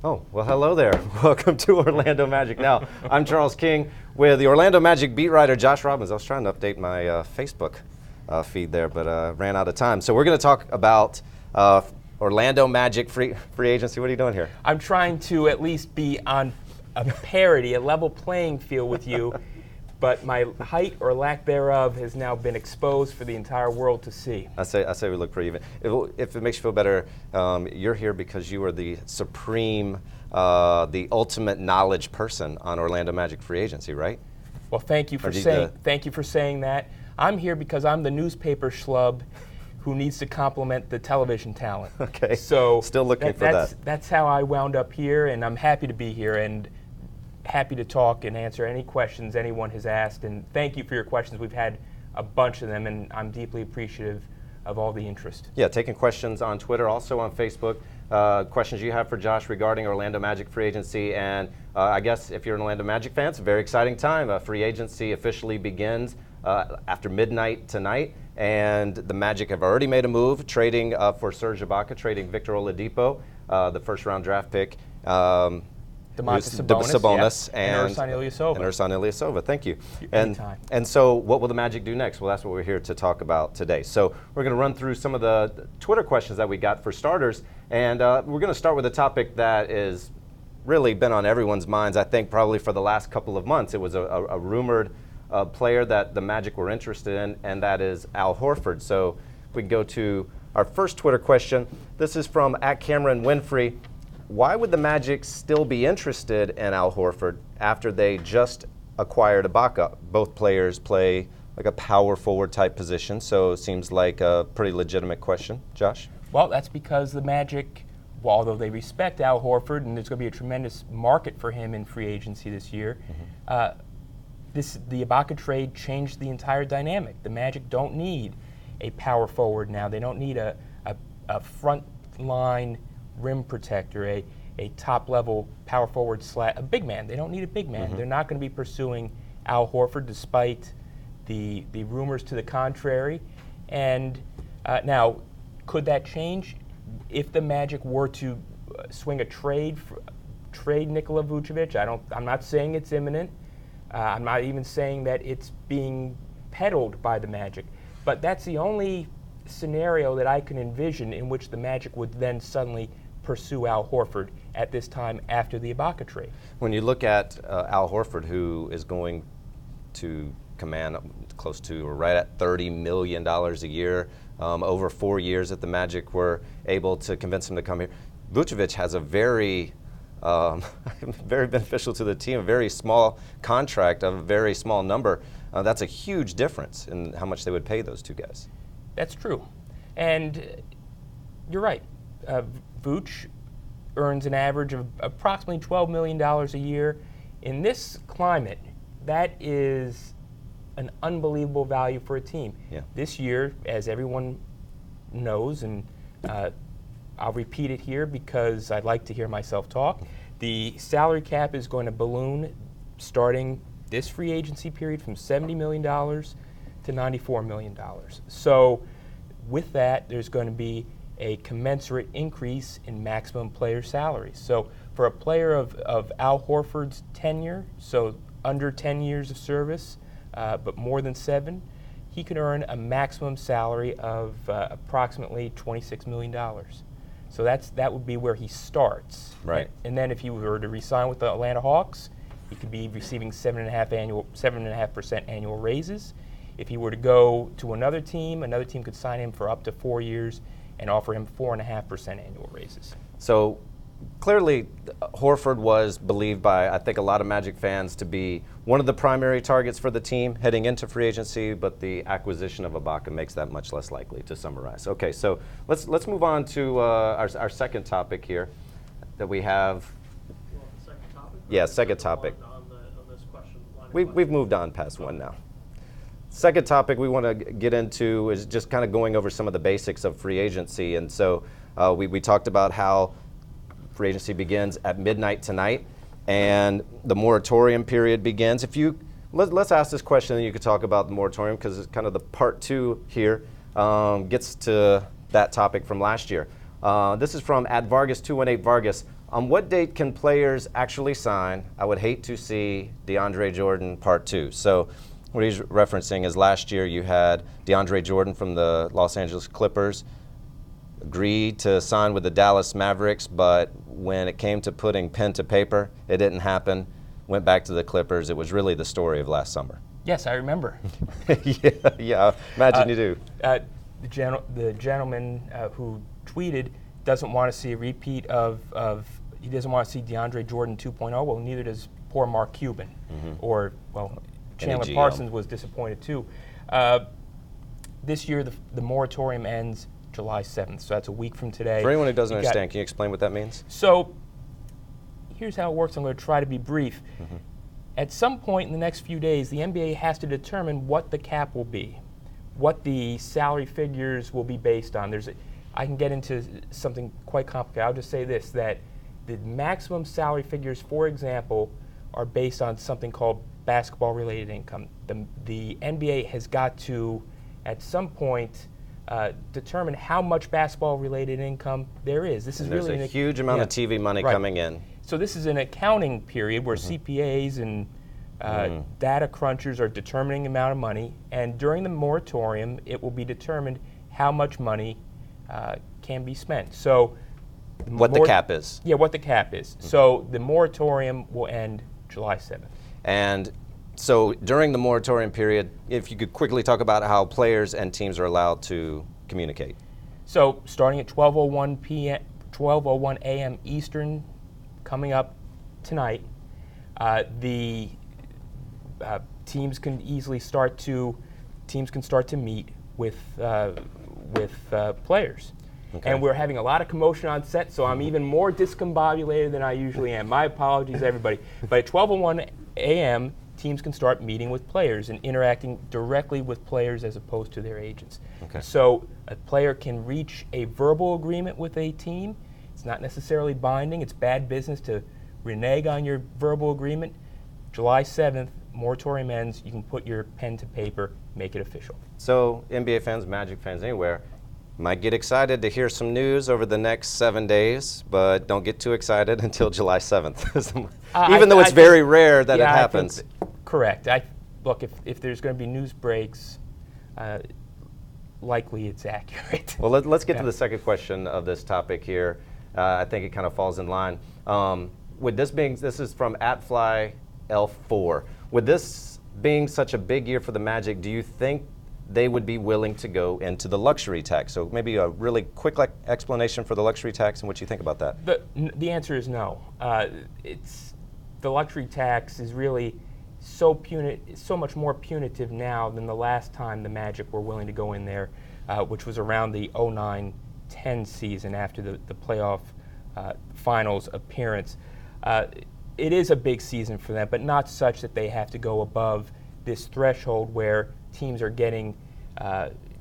Oh, well, hello there. Welcome to Orlando Magic Now. I'm Charles King with the Orlando Magic beat writer Josh Robbins. I was trying to update my Facebook feed there, but ran out of time. So we're going to talk about Orlando Magic free agency. What are you doing here? I'm trying to at least be on a parity, a level playing field with you, but my height or lack thereof has now been exposed for the entire world to see. I say we look pretty even. If it makes you feel better, you're here because you are the supreme, the ultimate knowledge person on Orlando Magic free agency, right? Well, thank you for saying that. I'm here because I'm the newspaper schlub who needs to complement the television talent. Okay. So still looking for that. That's how I wound up here, and I'm happy to be here and happy to talk and answer any questions anyone has asked. And thank you for your questions. We've had a bunch of them, and I'm deeply appreciative of all the interest. Yeah, taking questions on Twitter, also on Facebook. Questions you have for Josh regarding Orlando Magic free agency. And I guess if you're an Orlando Magic fan, it's a very exciting time. Free agency officially begins after midnight tonight. And the Magic have already made a move, trading for Serge Ibaka, trading Victor Oladipo, the first-round draft pick. Domantas Sabonis and Ersan Ilyasova. Thank you. Anytime. And so what will the Magic do next? Well, that's what we're here to talk about today. So we're going to run through some of the Twitter questions that we got for starters. And we're going to start with a topic that is really been on everyone's minds, I think, probably for the last couple of months. It was a rumored player that the Magic were interested in, and that is Al Horford. So we can go to our first Twitter question. This is from @CameronWinfrey. Why would the Magic still be interested in Al Horford after they just acquired Ibaka? Both players play like a power forward type position, so it seems like a pretty legitimate question. Josh? Well, that's because the Magic, although they respect Al Horford and there's going to be a tremendous market for him in free agency this year, the Ibaka trade changed the entire dynamic. The Magic don't need a power forward now. They don't need a front line rim protector, a top-level power forward a big man. They don't need a big man. They're not going to be pursuing Al Horford despite the rumors to the contrary. And now, could that change if the Magic were to swing a trade Nikola Vucevic? I'm not saying it's imminent. I'm not even saying that it's being peddled by the Magic. But that's the only scenario that I can envision in which the Magic would then suddenly pursue Al Horford at this time after the Ibaka trade. When you look at Al Horford, who is going to command close to or right at $30 million a year, over 4 years that the Magic were able to convince him to come here, Vucevic has a very beneficial to the team, a very small contract, a very small number. That's a huge difference in how much they would pay those two guys. That's true. And you're right. Vooch earns an average of approximately $12 million a year. In this climate, that is an unbelievable value for a team. Yeah. This year, as everyone knows, and I'll repeat it here because I'd like to hear myself talk, the salary cap is going to balloon starting this free agency period from $70 million to $94 million. So with that, there's going to be a commensurate increase in maximum player salaries. So for a player of Al Horford's tenure, so under 10 years of service, but more than 7, he could earn a maximum salary of approximately $26 million. So that would be where he starts. Right. And then if he were to re-sign with the Atlanta Hawks, he could be receiving 7.5% annual raises. If he were to go to another team could sign him for up to 4 years and offer him 4.5% annual raises. So clearly, Horford was believed by, I think, a lot of Magic fans to be one of the primary targets for the team heading into free agency, but the acquisition of Ibaka makes that much less likely, to summarize. Okay, so let's move on to our second topic here that we have. You want the second topic? Yeah, second topic. On this question. We've moved on past one now. Second topic we want to get into is just kind of going over some of the basics of free agency. And so we talked about how free agency begins at midnight tonight, and the moratorium period begins. Let's ask this question, and you could talk about the moratorium, because it's kind of the part 2 here, gets to that topic from last year. This is from @Vargas218 Vargas. On what date can players actually sign? I would hate to see DeAndre Jordan Part 2. So what he's referencing is last year you had DeAndre Jordan from the Los Angeles Clippers agreed to sign with the Dallas Mavericks, but when it came to putting pen to paper, it didn't happen. Went back to the Clippers. It was really the story of last summer. Yes, I remember. yeah, imagine you do. The gentleman who tweeted doesn't want to see a repeat of he doesn't want to see DeAndre Jordan 2.0. Well, neither does poor Mark Cuban. Or, well, Chandler Parsons was disappointed too. This year, the moratorium ends July 7th, so that's a week from today. For anyone who doesn't understand, can you explain what that means? So here's how it works. I'm going to try to be brief. At some point in the next few days, the NBA has to determine what the cap will be, what the salary figures will be based on. I can get into something quite complicated. I'll just say this, that the maximum salary figures, for example, are based on something called basketball-related income. The NBA has got to, at some point, determine how much basketball-related income there is. This is There's really a huge amount of TV money coming in. So this is an accounting period where CPAs and data crunchers are determining the amount of money, and during the moratorium, it will be determined how much money can be spent. So what the cap is. Yeah, what the cap is. So the moratorium will end July 7th. And so during the moratorium period, if you could quickly talk about how players and teams are allowed to communicate. So starting at 12:01 a.m. Eastern, coming up tonight, the teams can start to meet with players. Okay. And we're having a lot of commotion on set, so I'm even more discombobulated than I usually am. My apologies, everybody. But at 12:01 a.m., teams can start meeting with players and interacting directly with players as opposed to their agents. Okay. So a player can reach a verbal agreement with a team. It's not necessarily binding. It's bad business to renege on your verbal agreement. July 7th, moratorium ends. You can put your pen to paper, make it official. So NBA fans, Magic fans, anywhere, might get excited to hear some news over the next 7 days, but don't get too excited until July 7th. Even though it's very rare that it happens. Correct. Look, if there's going to be news breaks, likely it's accurate. Well, let's get to the second question of this topic here. I think it kind of falls in line. With this is from @FlyElf4. With this being such a big year for the Magic, do you think they would be willing to go into the luxury tax? So maybe a really quick explanation for the luxury tax and what you think about that. The answer is no. The luxury tax is really so much more punitive now than the last time the Magic were willing to go in there, which was around the 09-10 season after the playoff finals appearance. It is a big season for them, but not such that they have to go above this threshold where teams are getting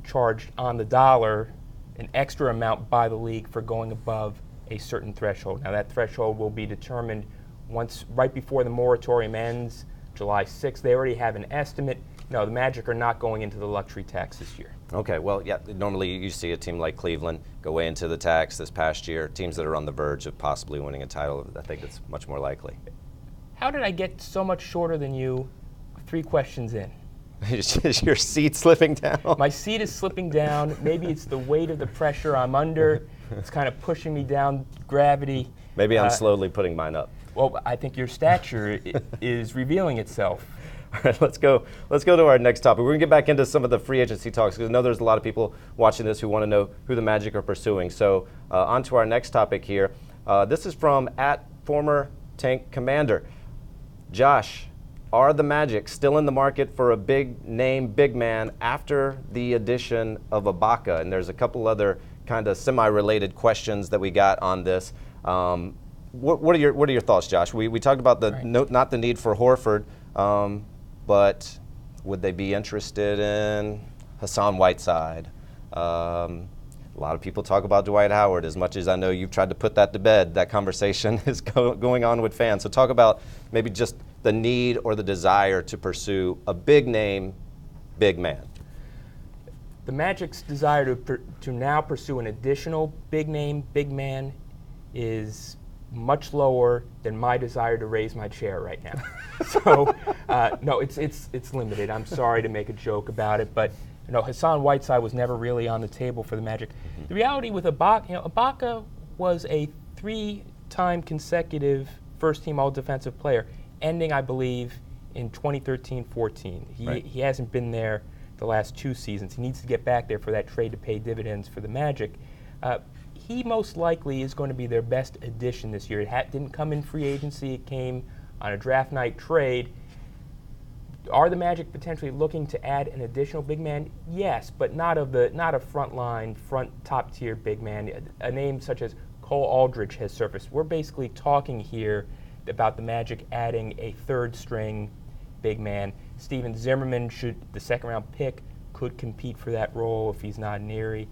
charged on the dollar an extra amount by the league for going above a certain threshold. Now that threshold will be determined right before the moratorium ends, July 6th. They already have an estimate. No, the Magic are not going into the luxury tax this year. Okay, well, yeah, normally you see a team like Cleveland go way into the tax this past year. Teams that are on the verge of possibly winning a title, I think it's much more likely. How did I get so much shorter than you 3 questions in? Is your seat slipping down? My seat is slipping down. Maybe it's the weight of the pressure I'm under. It's kind of pushing me down, gravity. Maybe I'm slowly putting mine up. Well, I think your stature is revealing itself. All right, let's go to our next topic. We're going to get back into some of the free agency talks because I know there's a lot of people watching this who want to know who the Magic are pursuing. So on to our next topic here. This is from @former Tank Commander. Josh, are the Magic still in the market for a big-name big man after the addition of Ibaka? And there's a couple other kind of semi-related questions that we got on this. What are your thoughts, Josh? We talked about not the need for Horford, but would they be interested in Hassan Whiteside? A lot of people talk about Dwight Howard. As much as I know you've tried to put that to bed, that conversation is going on with fans. So talk about maybe just the need or the desire to pursue a big-name big man. The Magic's desire to now pursue an additional big-name big man is much lower than my desire to raise my chair right now. So, no, it's limited. I'm sorry to make a joke about it, but Hassan Whiteside was never really on the table for the Magic. The reality with Ibaka, Ibaka was a 3-time consecutive first-team All-Defensive player, ending, I believe, in 2013-14. He hasn't been there the last 2 seasons. He needs to get back there for that trade to pay dividends for the Magic. He most likely is going to be their best addition this year. It didn't come in free agency. It came on a draft night trade. Are the Magic potentially looking to add an additional big man? Yes, but not a frontline, top-tier big man. A name such as Cole Aldridge has surfaced. We're basically talking here about the Magic adding a third-string big man. Steven Zimmerman, the second-round pick, could compete for that role if he's not in Erie.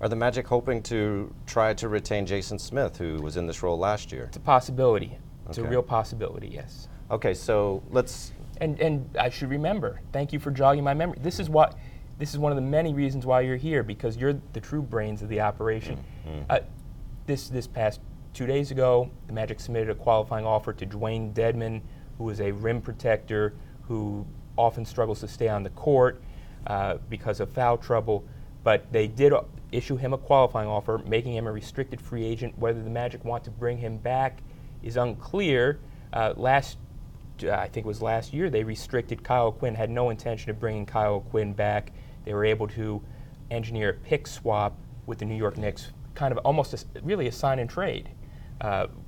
Are the Magic hoping to try to retain Jason Smith, who was in this role last year? It's a possibility. It's a real possibility, yes. Okay, so let's... And I should remember, thank you for jogging my memory. This is one of the many reasons why you're here, because you're the true brains of the operation. This past 2 days ago, the Magic submitted a qualifying offer to Dwayne Dedmon, who is a rim protector who often struggles to stay on the court because of foul trouble. But they did issue him a qualifying offer, making him a restricted free agent. Whether the Magic want to bring him back is unclear. I think it was last year, they restricted Kyle Quinn, had no intention of bringing Kyle Quinn back. They were able to engineer a pick swap with the New York Knicks, kind of almost really a sign and trade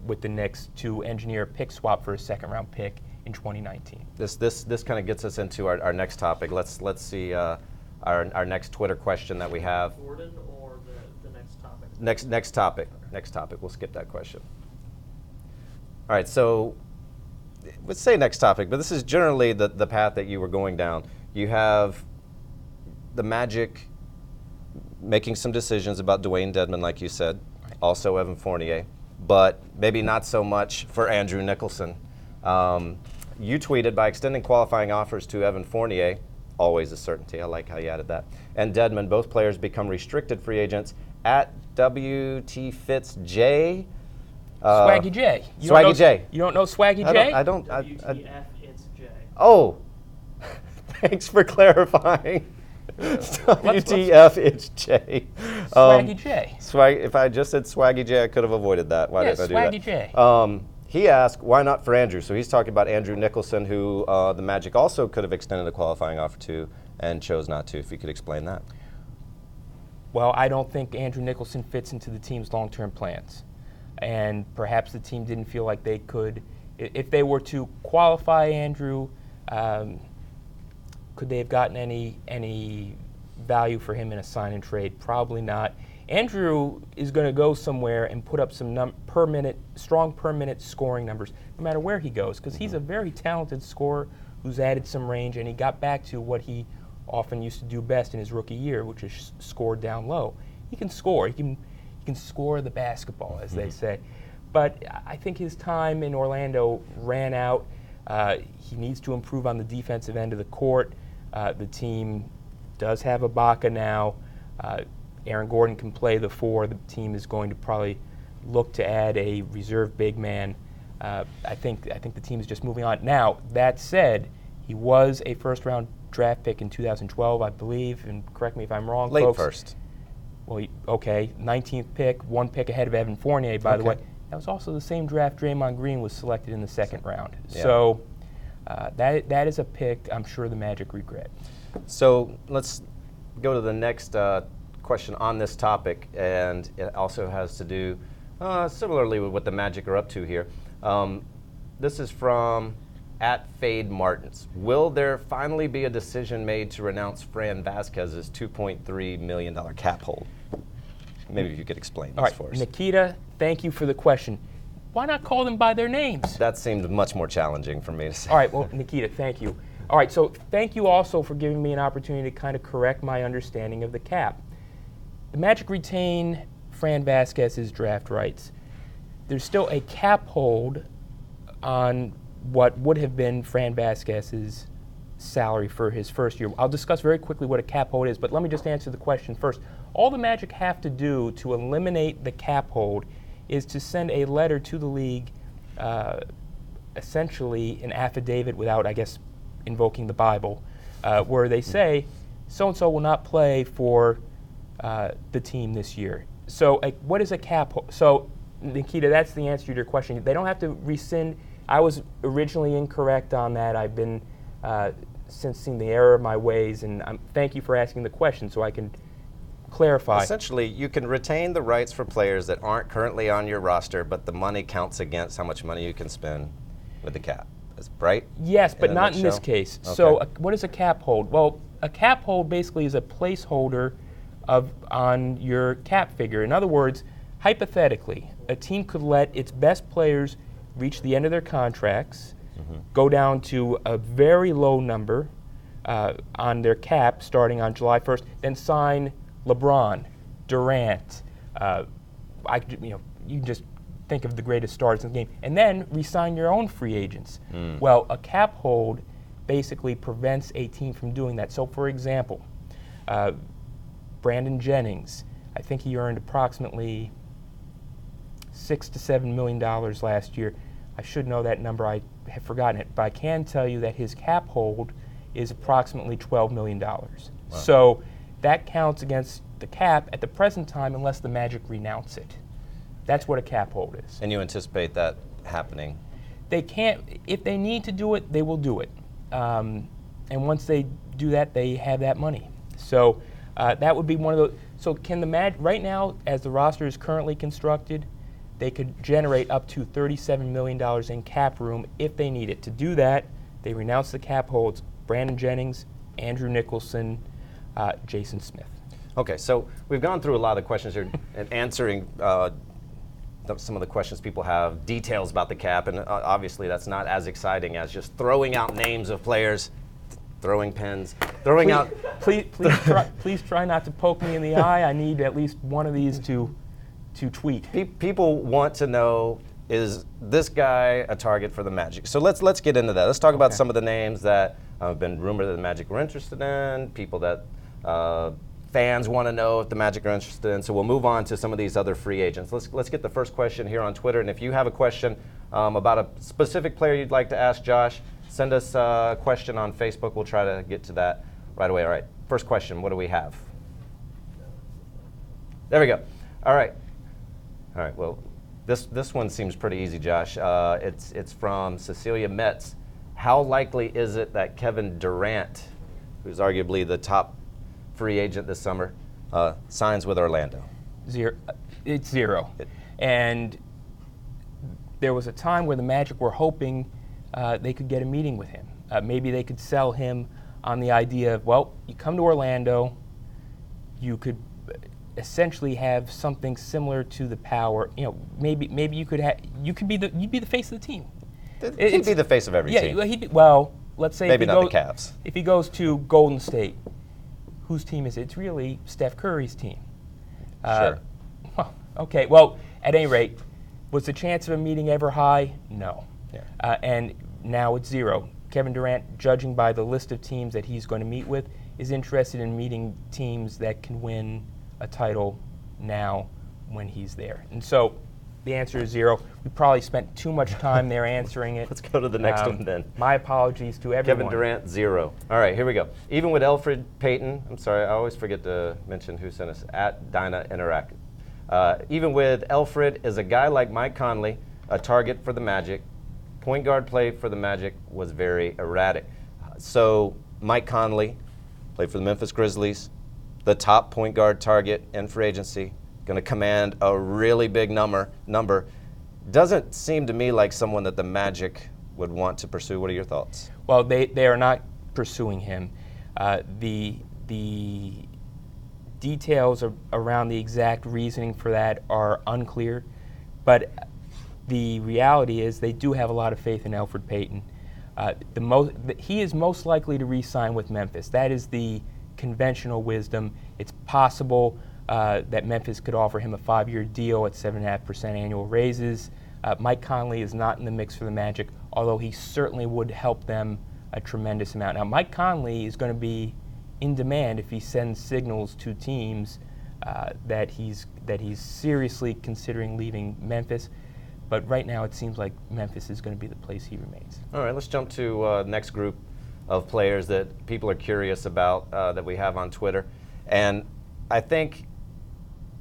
with the Knicks to engineer a pick swap for a second-round pick in 2019. This kind of gets us into our next topic. Let's see our next Twitter question that we have. Gordon or the next topic? Next topic. Next topic. We'll skip that question. All right, so let's say next topic, but this is generally the path that you were going down. You have the Magic making some decisions about Dwayne Dedmon, like you said, also Evan Fournier, but maybe not so much for Andrew Nicholson. You tweeted, by extending qualifying offers to Evan Fournier, always a certainty, I like how you added that, and Dedmon, both players become restricted free agents at WT Fitz J. Swaggy J. Swaggy J. You don't know Swaggy J? I don't. WTF, it's J. Oh, thanks for clarifying. WTF, it's J. Swaggy J. If I just said Swaggy J, I could have avoided that. Why did I do that? Swaggy J. He asked, why not for Andrew? So he's talking about Andrew Nicholson, who the Magic also could have extended a qualifying offer to and chose not to. If you could explain that. Well, I don't think Andrew Nicholson fits into the team's long-term plans. And perhaps the team didn't feel like they could, if they were to qualify Andrew, could they have gotten any value for him in a sign and trade? Probably not. Andrew is going to go somewhere and put up some strong per minute scoring numbers, no matter where he goes, because he's a very talented scorer who's added some range, and he got back to what he often used to do best in his rookie year, which is score down low. He can score. He can score the basketball, as they say. But I think his time in Orlando ran out. He needs to improve on the defensive end of the court. The team does have Ibaka now. Aaron Gordon can play the 4. The team is going to probably look to add a reserve big man. I think the team is just moving on. Now, that said, he was a first-round draft pick in 2012, I believe, and correct me if I'm wrong, Late folks. first. Well, okay, 19th pick, 1 pick ahead of Evan Fournier, by the way. That was also the same draft Draymond Green was selected in the second round. Yeah. So that is a pick I'm sure the Magic regret. So let's go to the next question on this topic, and it also has to do similarly with what the Magic are up to here. This is from @FadeMartins. Will there finally be a decision made to renounce Fran Vasquez's $2.3 million cap hold? Maybe if you could explain this for us. Nikita, thank you for the question. Why not call them by their names? That seemed much more challenging for me to say. All right, well, Nikita, thank you. All right, so thank you also for giving me an opportunity to kind of correct my understanding of the cap. The Magic retain Fran Vasquez's draft rights. There's still a cap hold on what would have been Fran Vasquez's salary for his first year. I'll discuss very quickly what a cap hold is, but let me just answer the question first. All the Magic have to do to eliminate the cap hold is to send a letter to the league, essentially an affidavit without, I guess, invoking the Bible, where they say so-and-so will not play for the team this year. So what is a cap hold? So, Nikita, that's the answer to your question. They don't have to rescind. I was originally incorrect on that. I've been sensing the error of my ways, and thank you for asking the question so I can clarify. Essentially, you can retain the rights for players that aren't currently on your roster, but the money counts against how much money you can spend with the cap. That's right? Yes, but not in this case. Okay. So what is a cap hold? Well, a cap hold basically is a placeholder on your cap figure. In other words, hypothetically, a team could let its best players reach the end of their contracts, go down to a very low number on their cap starting on July 1st, then sign LeBron, Durant. You can just think of the greatest stars in the game, and then re-sign your own free agents. Well, a cap hold basically prevents a team from doing that. So, for example, Brandon Jennings, I think he earned approximately $6 to $7 million last year. I should know that number. I have forgotten it, but I can tell you that his cap hold is approximately $12 million. Wow. So that counts against the cap at the present time unless the Magic renounce it. That's what a cap hold is. And you anticipate that happening? They can't. If they need to do it, they will do it. And once they do that, they have that money. So that would be one of those. So can the Magic, right now, as the roster is currently constructed, they could generate up to $37 million in cap room if they need it. To do that, they renounce the cap holds Brandon Jennings, Andrew Nicholson, Jason Smith. Okay, so we've gone through a lot of the questions here and answering some of the questions people have, details about the cap, and obviously that's not as exciting as just throwing out names of players, throwing pens, throwing out... Please try not to poke me in the eye. I need at least one of these to tweet. People want to know, is this guy a target for the Magic? So let's get into that. Let's talk about some of the names that have been rumored that the Magic were interested in, people that fans want to know if the Magic are interested in. So we'll move on to some of these other free agents. Let's get the first question here on Twitter. And if you have a question about a specific player you'd like to ask Josh, send us a question on Facebook. We'll try to get to that right away. All right, first question, what do we have? There we go. All right, well, this one seems pretty easy, Josh. It's from Cecilia Metz. How likely is it that Kevin Durant, who's arguably the top free agent this summer, signs with Orlando? Zero. It's zero. And there was a time where the Magic were hoping they could get a meeting with him. Maybe they could sell him on the idea of, well, you come to Orlando, you could essentially have something similar to the Power. You know, maybe you'd be the face of the team. He'd be the face of every team. Yeah, well, let's say maybe not the Cavs. If he goes to Golden State, whose team is it? It's really Steph Curry's team. Sure. Well, okay. Well, at any rate, was the chance of a meeting ever high? No. Yeah. And now it's zero. Kevin Durant, judging by the list of teams that he's going to meet with, is interested in meeting teams that can win a title now when he's there. And so the answer is zero. We probably spent too much time there answering it. Let's go to the next one then. My apologies to everyone. Kevin Durant, zero. All right, here we go. Even with Elfrid Payton, I'm sorry, I always forget to mention who sent us, at Dyna Interactive. Even with Elfrid, is a guy like Mike Conley a target for the Magic? Point guard play for the Magic was very erratic. So Mike Conley played for the Memphis Grizzlies, the top point guard target in free agency, going to command a really big number. Doesn't seem to me like someone that the Magic would want to pursue. What are your thoughts? Well, they are not pursuing him. The details around the exact reasoning for that are unclear, but the reality is they do have a lot of faith in Elfrid Payton. He is most likely to re-sign with Memphis. That is the conventional wisdom. It's possible that Memphis could offer him a 5-year deal at 7.5% annual raises. Mike Conley is not in the mix for the Magic, although he certainly would help them a tremendous amount. Now, Mike Conley is going to be in demand if he sends signals to teams that he's seriously considering leaving Memphis. But right now, it seems like Memphis is going to be the place he remains. All right, let's jump to next group of players that people are curious about that we have on Twitter. And I think,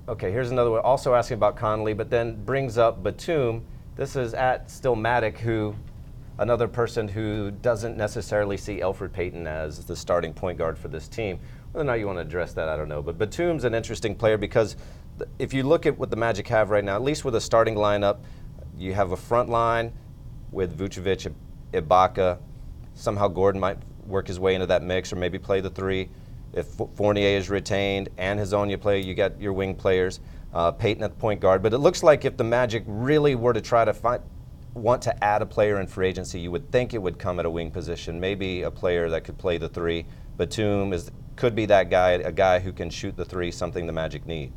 okay, here's another one also asking about Conley, but then brings up Batum. This is at Stillmatic, who, another person who doesn't necessarily see Elfrid Payton as the starting point guard for this team. Whether or not you want to address that, I don't know. But Batum's an interesting player because if you look at what the Magic have right now, at least with a starting lineup, you have a front line with Vucevic, Ibaka. Somehow Gordon might work his way into that mix or maybe play the three. If Fournier is retained and Hezonja play, you got your wing players, Payton at the point guard. But it looks like if the Magic really were to try to want to add a player in free agency, you would think it would come at a wing position, maybe a player that could play the three. Batum could be that guy, a guy who can shoot the three, something the Magic need.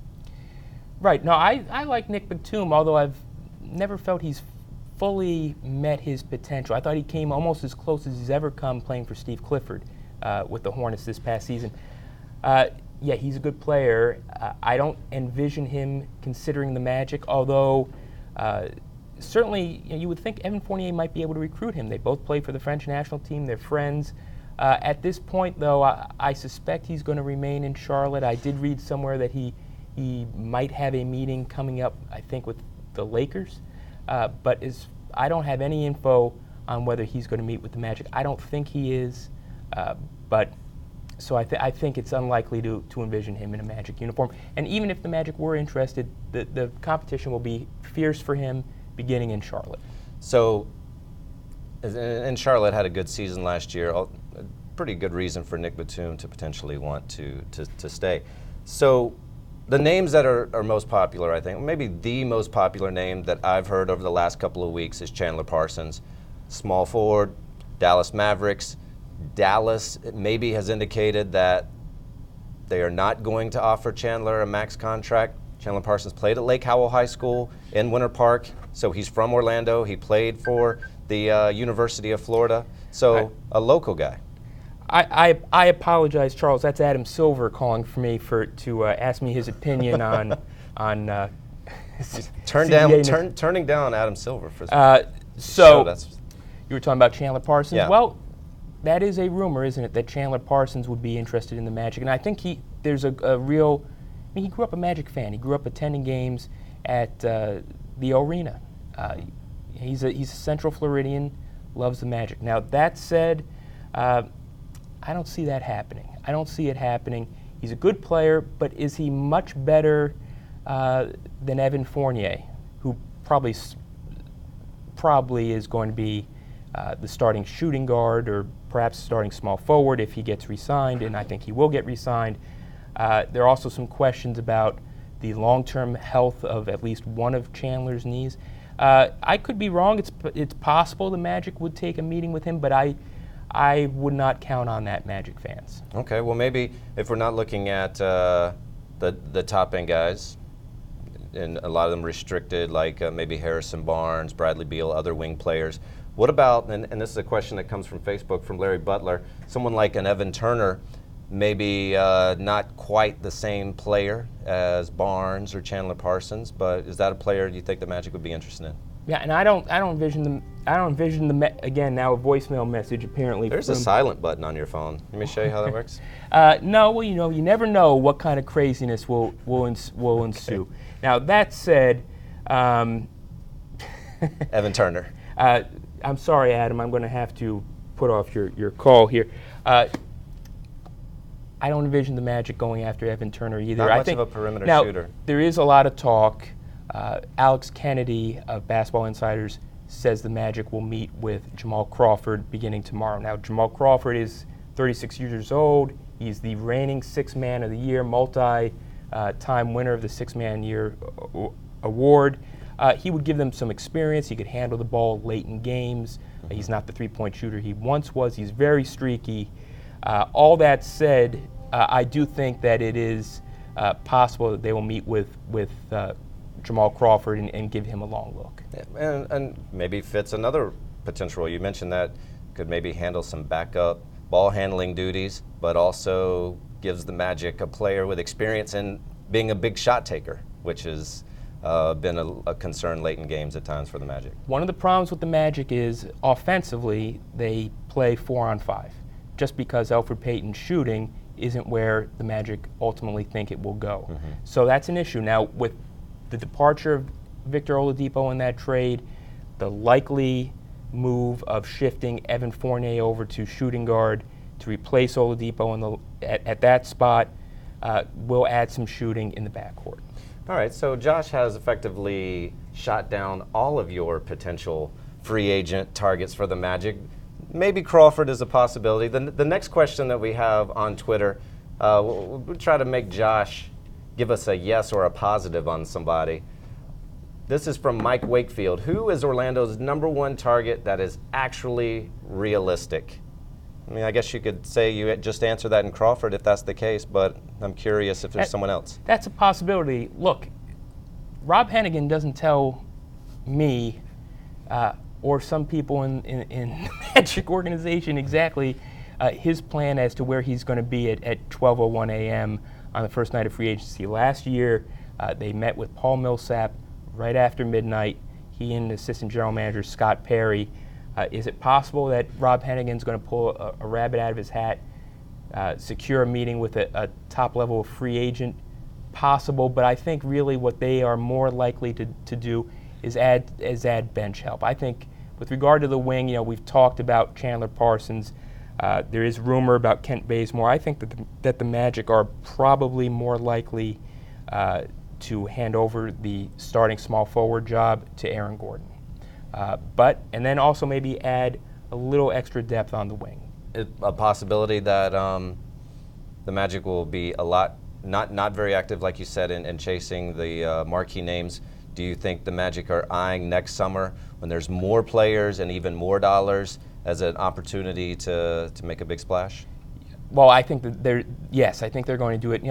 Right. No, I like Nick Batum, although I've never felt he's fully met his potential. I thought he came almost as close as he's ever come playing for Steve Clifford with the Hornets this past season. Yeah, he's a good player. I don't envision him considering the Magic, although certainly you would think Evan Fournier might be able to recruit him. They both play for the French national team. They're friends. At this point, though, I suspect he's going to remain in Charlotte. I did read somewhere that he might have a meeting coming up, I think, with the Lakers, but I don't have any info on whether he's going to meet with the Magic. I don't think he is, but so I think it's unlikely to envision him in a Magic uniform. And even if the Magic were interested, the competition will be fierce for him beginning in Charlotte. So, and Charlotte had a good season last year. A pretty good reason for Nick Batum to potentially want to stay. So, the names that are most popular, I think, maybe the most popular name that I've heard over the last couple of weeks is Chandler Parsons. Small forward, Dallas Mavericks. Dallas maybe has indicated that they are not going to offer Chandler a max contract. Chandler Parsons played at Lake Howell High School in Winter Park, so he's from Orlando. He played for the University of Florida, so a local guy. I apologize, Charles. That's Adam Silver calling for me to ask me his opinion on turning down Adam Silver for so you were talking about Chandler Parsons. Yeah. Well, that is a rumor, isn't it, that Chandler Parsons would be interested in the Magic, and I think there's a real. I mean, he grew up a Magic fan. He grew up attending games at the arena. He's a Central Floridian, loves the Magic. Now that said. I don't see that happening. I don't see it happening. He's a good player, but is he much better than Evan Fournier, who probably is going to be the starting shooting guard or perhaps starting small forward if he gets re-signed, and I think he will get re-signed. There are also some questions about the long-term health of at least one of Chandler's knees. I could be wrong. It's possible the Magic would take a meeting with him, but I would not count on that, Magic fans. Okay, well maybe if we're not looking at the top end guys, and a lot of them restricted, like maybe Harrison Barnes, Bradley Beal, other wing players. What about, and this is a question that comes from Facebook from Larry Butler, someone like an Evan Turner, maybe not quite the same player as Barnes or Chandler Parsons, but is that a player you think the Magic would be interested in? Yeah, and I don't envision them. I don't envision them again. Now a voicemail message apparently. There's a silent button on your phone. Let me show you how that works. No, well, you never know what kind of craziness will ensue. Okay. Now that said, Evan Turner. I'm sorry, Adam. I'm going to have to put off your call here. I don't envision the Magic going after Evan Turner either. Not much of a perimeter shooter. There is a lot of talk. Alex Kennedy of Basketball Insiders says the Magic will meet with Jamal Crawford beginning tomorrow. Now, Jamal Crawford is 36 years old. He's the reigning Sixth Man of the Year, multi-time winner of the Sixth Man of the Year award. He would give them some experience. He could handle the ball late in games. He's not the three-point shooter he once was. He's very streaky. All that said, I do think that it is possible that they will meet with Jamal Crawford and give him a long look. And maybe fits another potential role. You mentioned that could maybe handle some backup ball handling duties, but also gives the Magic a player with experience in being a big shot taker, which has been a concern late in games at times for the Magic. One of the problems with the Magic is offensively they play 4-on-5. Just because Elfrid Payton's shooting isn't where the Magic ultimately think it will go. So that's an issue. Now, with the departure of Victor Oladipo in that trade, the likely move of shifting Evan Fournier over to shooting guard to replace Oladipo at that spot will add some shooting in the backcourt. All right, so Josh has effectively shot down all of your potential free agent targets for the Magic. Maybe Crawford is a possibility. The next question that we have on Twitter, we'll try to make Josh give us a yes or a positive on somebody. This is from Mike Wakefield. Who is Orlando's #1 target that is actually realistic? I mean, I guess you could say you just answer that in Crawford if that's the case, but I'm curious if there's someone else. That's a possibility. Look, Rob Hennigan doesn't tell me or some people in the Magic organization exactly his plan as to where he's going to be at 12:01 a.m. on the first night of free agency. Last year, they met with Paul Millsap right after midnight. He and assistant general manager Scott Perry. Is it possible that Rob Hennigan's going to pull a rabbit out of his hat, secure a meeting with a top-level free agent? Possible, but I think really what they are more likely to do is add bench help. I think with regard to the wing, we've talked about Chandler Parsons. There is rumor about Kent Bazemore. I think that the Magic are probably more likely to hand over the starting small forward job to Aaron Gordon. And then also maybe add a little extra depth on the wing. A possibility that the Magic will be a lot, not very active, like you said, in chasing the marquee names. Do you think the Magic are eyeing next summer, when there's more players and even more dollars, as an opportunity to make a big splash? Well, I think that I think they're going to do it.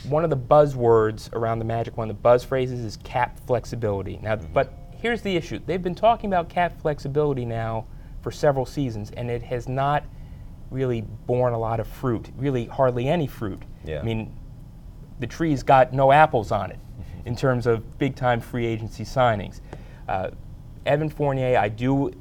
One of the buzzwords around the Magic, one of the buzz phrases is cap flexibility. Now, but here's the issue. They've been talking about cap flexibility now for several seasons, and it has not really borne a lot of fruit, really hardly any fruit. Yeah. I mean, the tree's got no apples on it in terms of big-time free agency signings. Evan Fournier, I do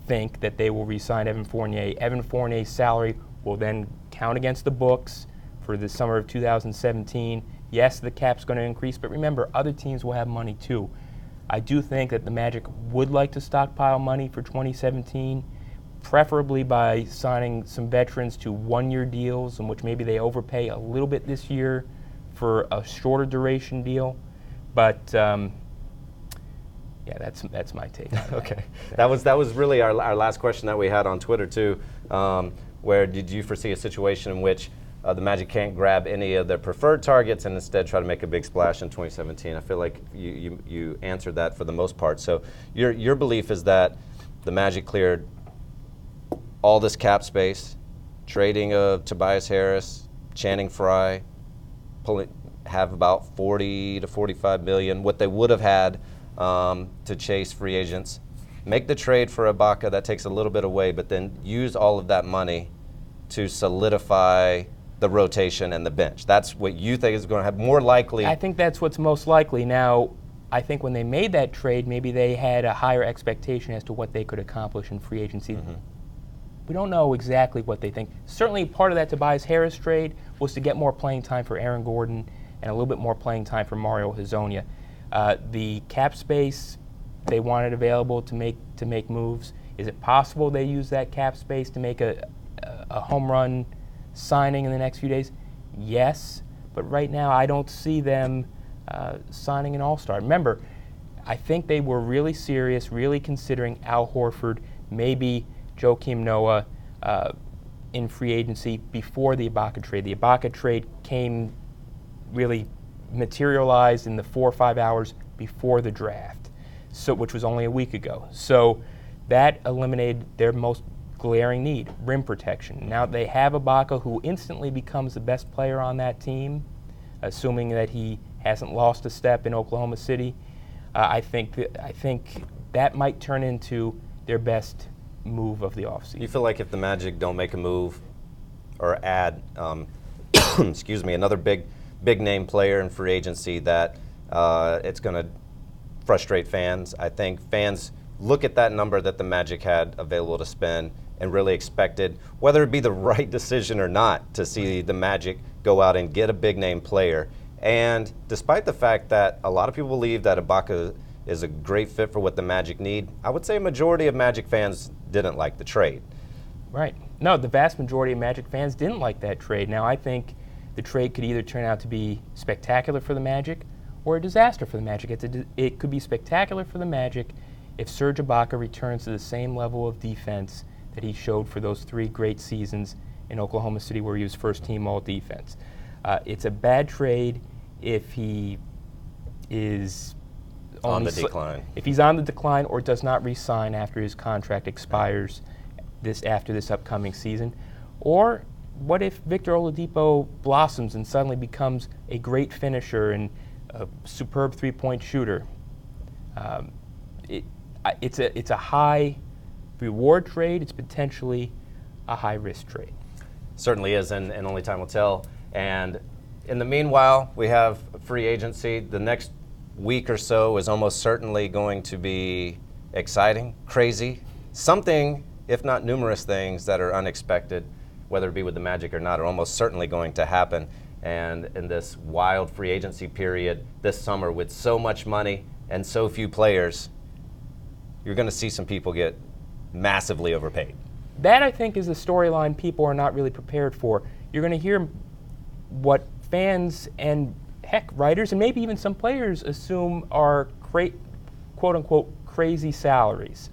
think that they will re-sign Evan Fournier. Evan Fournier's salary will then count against the books for the summer of 2017. Yes, the cap's going to increase, but remember, other teams will have money too. I do think that the Magic would like to stockpile money for 2017, preferably by signing some veterans to one-year deals in which maybe they overpay a little bit this year for a shorter duration deal. But that's my take on Okay. That was really our last question that we had on Twitter too. Where did you foresee a situation in which the Magic can't grab any of their preferred targets and instead try to make a big splash in 2017? I feel like you answered that for the most part. So your belief is that the Magic cleared all this cap space, trading of Tobias Harris, Channing Frye, have about 40 to 45 million, what they would have had to chase free agents. Make the trade for Ibaka, that takes a little bit away, but then use all of that money to solidify the rotation and the bench. That's what you think is going to have more likely. I think that's what's most likely. Now, I think when they made that trade, maybe they had a higher expectation as to what they could accomplish in free agency. We don't know exactly what they think. Certainly part of that Tobias Harris trade was to get more playing time for Aaron Gordon and a little bit more playing time for Mario Hezonja. The cap space they wanted available to make moves. Is it possible they use that cap space to make a home run signing in the next few days? Yes, but right now I don't see them signing an all-star. Remember, I think they were really serious, really considering Al Horford, maybe Joakim Noah in free agency before the Ibaka trade. The Ibaka trade came really materialized in the 4 or 5 hours before the draft, which was only a week ago. So that eliminated their most glaring need, rim protection. Now they have Ibaka, who instantly becomes the best player on that team, assuming that he hasn't lost a step in Oklahoma City. I think that might turn into their best move of the offseason. You feel like if the Magic don't make a move or add, another big big name player in free agency that it's going to frustrate fans. I think fans look at that number that the Magic had available to spend and really expected, whether it be the right decision or not, to see the Magic go out and get a big name player. And despite the fact that a lot of people believe that Ibaka is a great fit for what the Magic need, I would say a majority of Magic fans didn't like the trade. Right. No, the vast majority of Magic fans didn't like that trade. Now, I think the trade could either turn out to be spectacular for the Magic or a disaster for the Magic. It could be spectacular for the Magic if Serge Ibaka returns to the same level of defense that he showed for those 3 great seasons in Oklahoma City where he was first-team all-defense. It's a bad trade if he is on the decline. If he's on the decline or does not re-sign after his contract expires after this upcoming season. Or what if Victor Oladipo blossoms and suddenly becomes a great finisher and a superb three-point shooter? It's a high reward trade. It's potentially a high risk trade. Certainly is, and only time will tell. And in the meanwhile, we have free agency. The next week or so is almost certainly going to be exciting, crazy, something, if not numerous things that are unexpected, whether it be with the Magic or not, are almost certainly going to happen. And in this wild free agency period this summer with so much money and so few players, you're going to see some people get massively overpaid. That, I think, is a storyline people are not really prepared for. You're going to hear what fans and, heck, writers and maybe even some players assume are quote-unquote crazy salaries.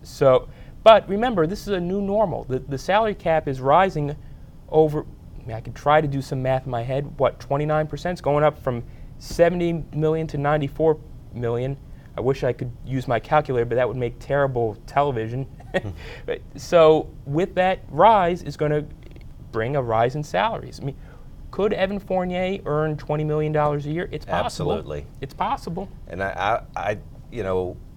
But remember, this is a new normal. The salary cap is rising over, I could try to do some math in my head, 29%? It's going up from 70 million to 94 million. I wish I could use my calculator, but that would make terrible television. So with that rise is going to bring a rise in salaries. I mean, could Evan Fournier earn $20 million a year? It's possible. Absolutely. It's possible. And I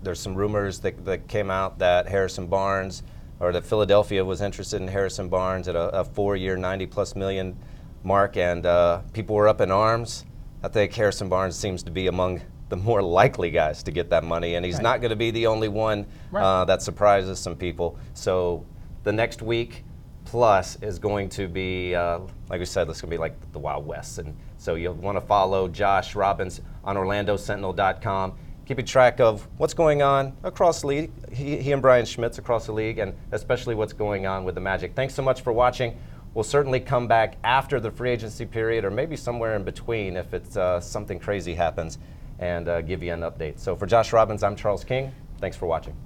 there's some rumors that came out that Harrison Barnes, or that Philadelphia was interested in Harrison Barnes at a 4-year, $90+ million mark, and people were up in arms. I think Harrison Barnes seems to be among the more likely guys to get that money, and he's not going to be the only one that surprises some people. So the next week plus is going to be, like we said, this is going to be like the Wild West. And so you'll want to follow Josh Robbins on OrlandoSentinel.com. Keeping track of what's going on across the league, he and Brian Schmitz across the league, and especially what's going on with the Magic. Thanks so much for watching. We'll certainly come back after the free agency period, or maybe somewhere in between if it's something crazy happens, and give you an update. So for Josh Robbins, I'm Charles King. Thanks for watching.